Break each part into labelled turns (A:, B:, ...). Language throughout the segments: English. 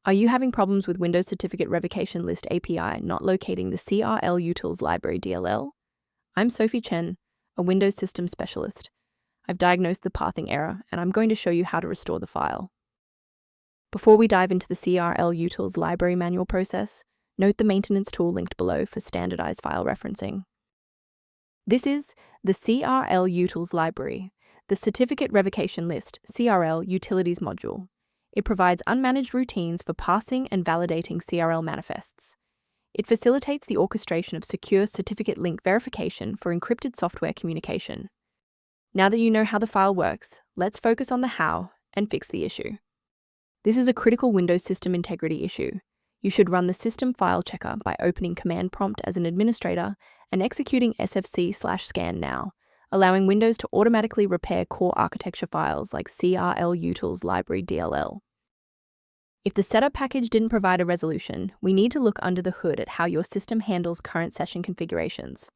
A: Are you having problems with Windows Certificate Revocation List API not locating the Crlutils Library DLL? I'm Sophie Chen, a Windows Systems Specialist. I've diagnosed the pathing error, and I'm going to show you how to restore the file. Before we dive into the Crlutils library manual process, note the maintenance tool linked below for standardized file referencing. This is the Crlutils library, the Certificate Revocation List (CRL) utilities module. It provides unmanaged routines for parsing and validating CRL manifests. It facilitates the orchestration of secure certificate link verification for encrypted software communication. Now that you know how the file works, let's focus on the how and fix the issue. This is a critical Windows system integrity issue. You should run the system file checker by opening Command Prompt as an administrator and executing sfc/scannow, allowing Windows to automatically repair core architecture files like Crlutils Library DLL. If the setup package didn't provide a resolution, we need to look under the hood at how your system handles current session configurations.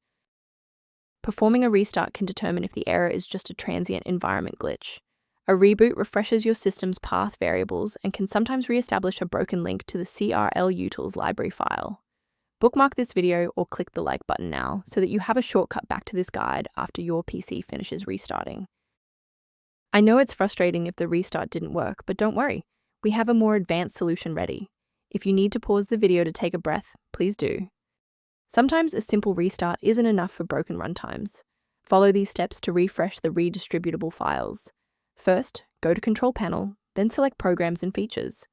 A: Performing a restart can determine if the error is just a transient environment glitch. A reboot refreshes your system's path variables and can sometimes re-establish a broken link to the Crlutils library file. Bookmark this video or click the like button now so that you have a shortcut back to this guide after your PC finishes restarting. I know it's frustrating if the restart didn't work, but don't worry. We have a more advanced solution ready. If you need to pause the video to take a breath, please do. Sometimes a simple restart isn't enough for broken runtimes. Follow these steps to refresh the redistributable files. First, go to Control Panel, then select Programs and Features.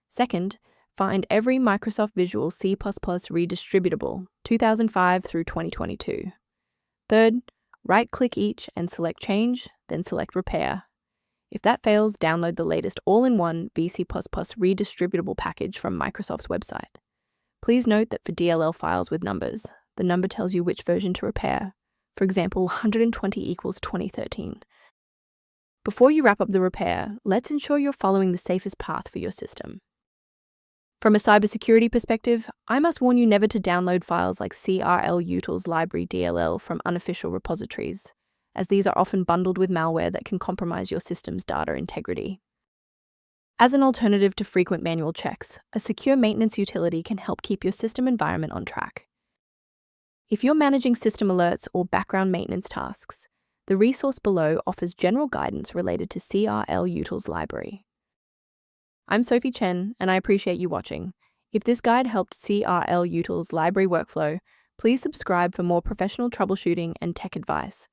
A: Second, find every Microsoft Visual C++ redistributable 2005 through 2022. Third, right-click each and select Change, then select Repair. If that fails, download the latest all-in-one VC++ redistributable package from Microsoft's website. Please note that for DLL files with numbers, the number tells you which version to repair. For example, 120 equals 2013. Before you wrap up the repair, let's ensure you're following the safest path for your system. From a cybersecurity perspective, I must warn you never to download files like Crlutils Library DLL from unofficial repositories, as these are often bundled with malware that can compromise your system's data integrity. As an alternative to frequent manual checks, a secure maintenance utility can help keep your system environment on track. If you're managing system alerts or background maintenance tasks, the resource below offers general guidance related to Crlutils library. I'm Sophie Chen, and I appreciate you watching. If this guide helped Crlutils library workflow, please subscribe for more professional troubleshooting and tech advice.